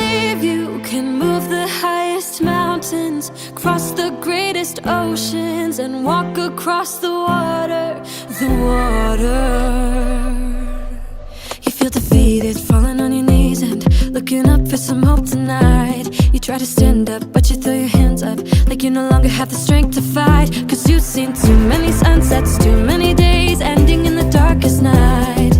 believe you can move the highest mountains, cross the greatest oceans, and walk across the water, the water. You feel defeated, falling on your knees and looking up for some hope tonight. You try to stand up, but you throw your hands up like you no longer have the strength to fight. Cause you've seen too many sunsets, too many days ending in the darkest night.